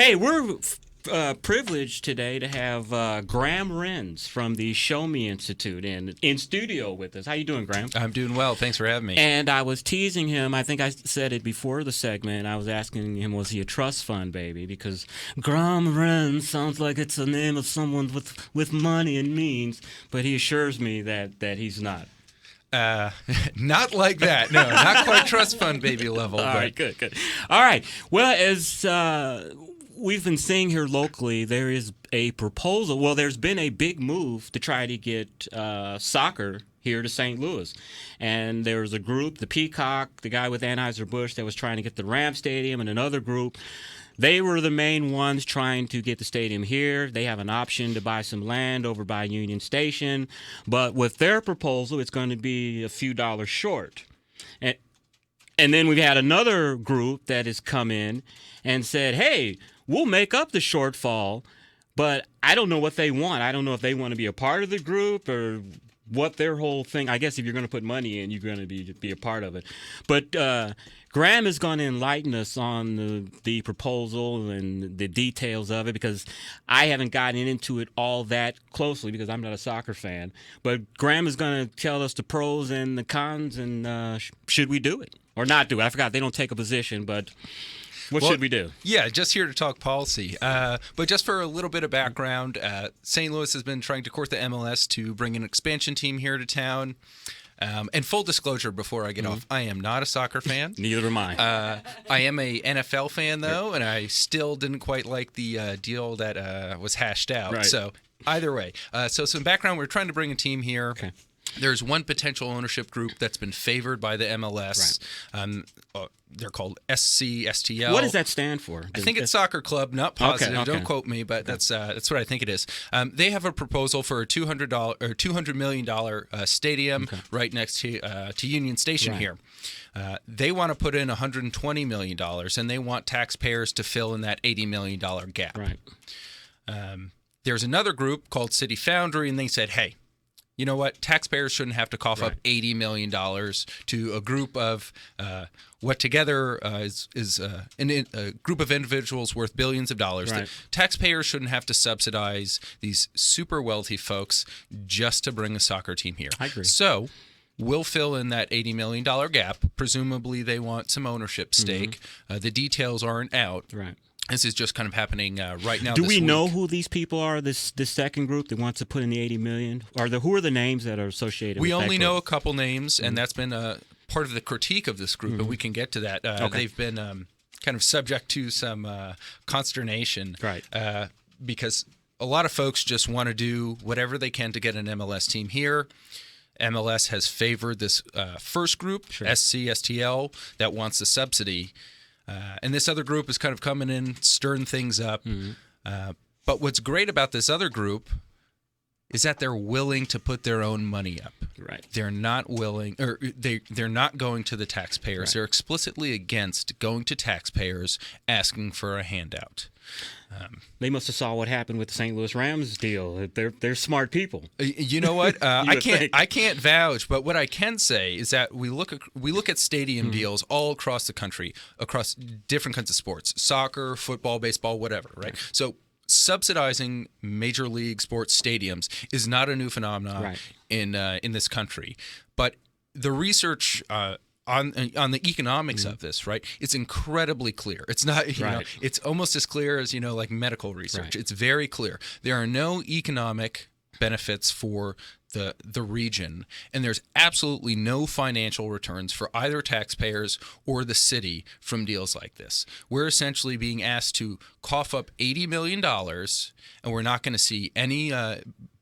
Hey, we're privileged today to have Graham Renz from the Show Me Institute in studio with us. How you doing, Graham? I'm doing well. Thanks for having me. And I was teasing him. I think I said it before the segment. I was asking him, was he a trust fund baby? Because Graham Renz sounds like it's the name of someone with money and means, but he assures me that he's not. Not like that. No, not quite trust fund baby level. All right, good. All right. Well, as we've been seeing here locally, there is a proposal. Well, there's been a big move to try to get soccer here to St. Louis. And there was a group, the Peacock, the guy with Anheuser-Busch, that was trying to get the Ram Stadium, and another group. They were the main ones trying to get the stadium here. They have an option to buy some land over by Union Station. But with their proposal, it's going to be a few dollars short. And then we've had another group that has come in and said, hey, we'll make up the shortfall, but I don't know what they want. I don't know if they want to be a part of the group or what their whole thing. I guess if you're going to put money in, you're going to be a part of it. But Graham is going to enlighten us on the proposal and the details of it, because I haven't gotten into it all that closely because I'm not a soccer fan. But Graham is going to tell us the pros and the cons, and should we do it or not do it? I forgot they don't take a position, but what should we do? Yeah, just here to talk policy. But just for a little bit of background, St. Louis has been trying to court the MLS to bring an expansion team here to town. And full disclosure before I get off, I am not a soccer fan. Neither am I. I am a NFL fan, though, and I still didn't quite like the deal that was hashed out. Right. So either way. So some background, we're trying to bring a team here. Okay. There's one potential ownership group that's been favored by the MLS. Right. They're called SCSTL. What does that stand for? I think it's Soccer Club, not positive. Okay. Don't quote me, but that's what I think it is. They have a proposal for a $200 million stadium right next to Union Station here. They want to put in $120 million, and they want taxpayers to fill in that $80 million gap. Right. There's another group called City Foundry, and they said, hey, you know what? Taxpayers shouldn't have to cough up $80 million to a group of what together is a group of individuals worth billions of dollars. Right. Taxpayers shouldn't have to subsidize these super wealthy folks just to bring a soccer team here. I agree. So we'll fill in that $80 million gap. Presumably they want some ownership stake. The details aren't out. Right. This is just kind of happening right now. Do we know who these people are? This second group that wants to put in the $80 million, or who are the names that are associated? We with that only group? know a couple names, and that's been part of the critique of this group. But we can get to that. They've been kind of subject to some consternation, right? Because a lot of folks just want to do whatever they can to get an MLS team here. MLS has favored this first group, SCSTL, that wants the subsidy. And this other group is kind of coming in, stirring things up. But what's great about this other group is that they're willing to put their own money up. Right. They're not willing, or they're not going to the taxpayers. Right. They're explicitly against going to taxpayers asking for a handout. They must have saw what happened with the St. Louis Rams deal. They're smart people. You know what? I think. can't vouch, but what I can say is that we look at stadium deals all across the country, across different kinds of sports, soccer, football, baseball, whatever. Right. So subsidizing major league sports stadiums is not a new phenomenon in this country, but the research on the economics of this, right? It's incredibly clear. It's not, you know, it's almost as clear as, like medical research. It's very clear. There are no economic benefits for the region, and there's absolutely no financial returns for either taxpayers or the city from deals like this. We're essentially being asked to cough up $80 million, and we're not going to see any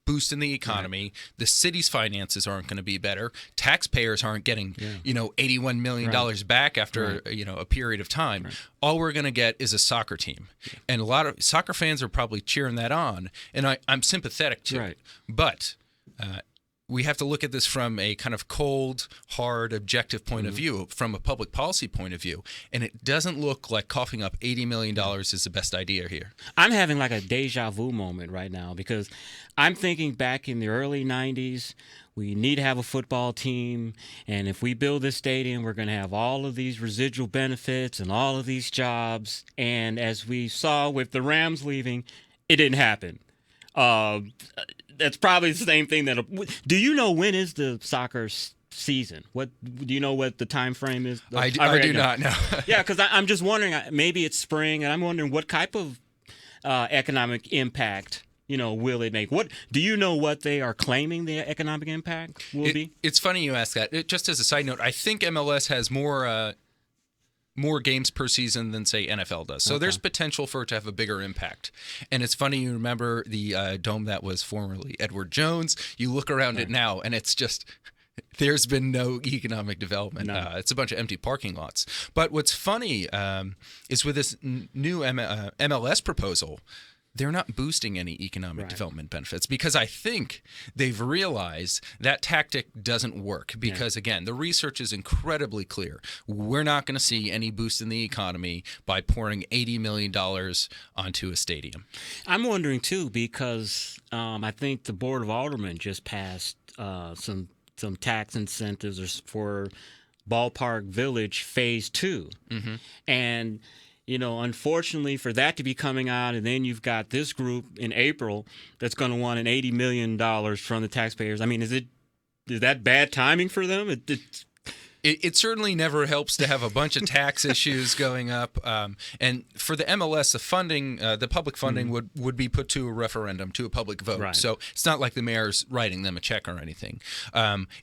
boost in the economy. The city's finances aren't going to be better. Taxpayers aren't getting, $81 million back after, a period of time. All we're going to get is a soccer team. And a lot of soccer fans are probably cheering that on. And I'm sympathetic to it. But we have to look at this from a kind of cold, hard, objective point of view, from a public policy point of view. And it doesn't look like coughing up $80 million is the best idea here. I'm having like a deja vu moment right now because I'm thinking back in the early 90s, we need to have a football team. And if we build this stadium, we're going to have all of these residual benefits and all of these jobs. And as we saw with the Rams leaving, it didn't happen. That's probably the same thing do you know when is the soccer season? What do you know what the time frame is? I do not know. Yeah, because I'm just wondering, maybe it's spring, and I'm wondering what type of economic impact will it make? What do you know what they are claiming the economic impact will be? It's funny you ask that. Just as a side note, I think MLS has more games per season than, say, NFL does. So there's potential for it to have a bigger impact. And it's funny, you remember the dome that was formerly Edward Jones. You look around it now, and it's just, there's been no economic development. No. It's a bunch of empty parking lots. But what's funny is with this new MLS proposal, they're not boosting any economic development benefits because I think they've realized that tactic doesn't work because, again, the research is incredibly clear. We're not going to see any boost in the economy by pouring $80 million onto a stadium. I'm wondering, too, because I think the Board of Aldermen just passed some tax incentives for Ballpark Village Phase 2. Mm-hmm. And unfortunately for that to be coming out, and then you've got this group in April that's going to want an $80 million from the taxpayers. I mean, is that bad timing for them? It certainly never helps to have a bunch of tax issues going up. And for the MLS, the funding, the public funding would be put to a referendum, to a public vote. Right. So it's not like the mayor's writing them a check or anything.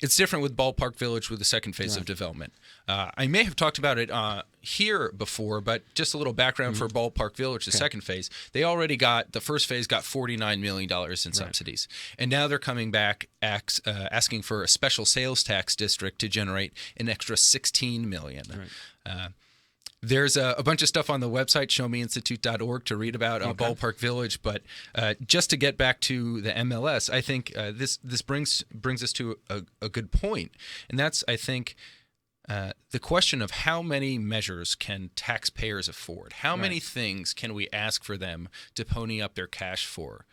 It's different with Ballpark Village with the second phase of development. I may have talked about it here before, but just a little background for Ballpark Village, the second phase. They already the first phase got $49 million in subsidies. And now they're coming back asking for a special sales tax district to generate an extra $16 million. Right. There's a bunch of stuff on the website, showmeinstitute.org, to read about Ballpark Village. But just to get back to the MLS, I think this brings us to a good point. And that's, I think, the question of how many measures can taxpayers afford? How many things can we ask for them to pony up their cash for?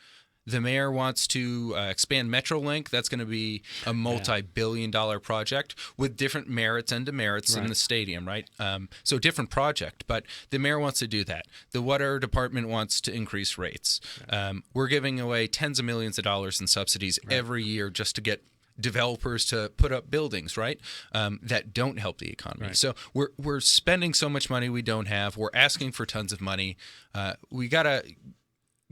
The mayor wants to expand Metrolink. That's going to be a multi-billion-dollar project with different merits and demerits in the stadium, right? So different project, but the mayor wants to do that. The water department wants to increase rates. We're giving away tens of millions of dollars in subsidies every year just to get developers to put up buildings, right? That don't help the economy. Right. So we're spending so much money we don't have. We're asking for tons of money. We got to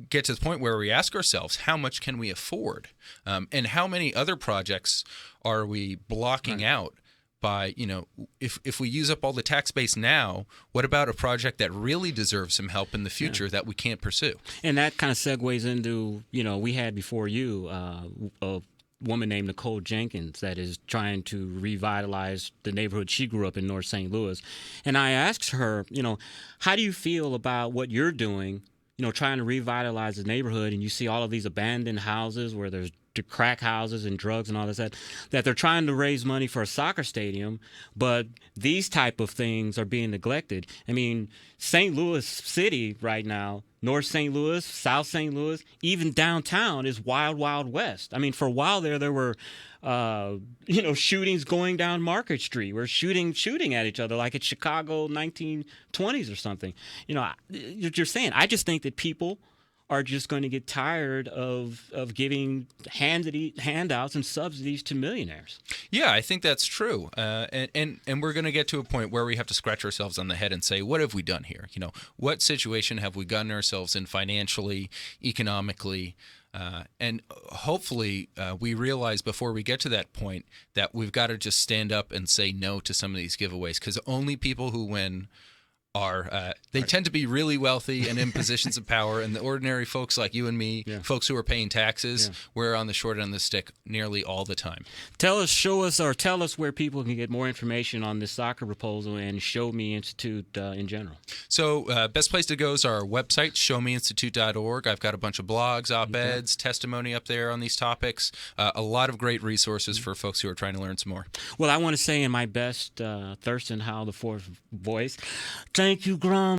get to the point where we ask ourselves, how much can we afford? And how many other projects are we blocking out by, if we use up all the tax base now, what about a project that really deserves some help in the future that we can't pursue? And that kind of segues into, we had before you a woman named Nicole Jenkins that is trying to revitalize the neighborhood she grew up in, North St. Louis. And I asked her, how do you feel about what you're doing, trying to revitalize the neighborhood, and you see all of these abandoned houses where there's crack houses and drugs and all this, that they're trying to raise money for a soccer stadium, but these type of things are being neglected. I mean, St. Louis City right now, North St. Louis, South St. Louis, even downtown is wild, wild west. I mean, for a while there were, shootings going down Market Street. We're shooting at each other like it's Chicago 1920s or something. You're saying, I just think that people are just going to get tired of giving handouts and subsidies to millionaires. Yeah, I think that's true. And we're going to get to a point where we have to scratch ourselves on the head and say, what have we done here? What situation have we gotten ourselves in financially, economically? And hopefully we realize before we get to that point that we've got to just stand up and say no to some of these giveaways, because only people who win are they tend to be really wealthy and in positions of power, and the ordinary folks like you and me, folks who are paying taxes, we're on the short end of the stick nearly all the time. Tell us where people can get more information on this soccer proposal and Show Me Institute in general. So best place to go is our website, showmeinstitute.org. I've got a bunch of blogs, op-eds, testimony up there on these topics. A lot of great resources for folks who are trying to learn some more. Well, I want to say in my best Thurston Howell IV voice, thank you, Grum.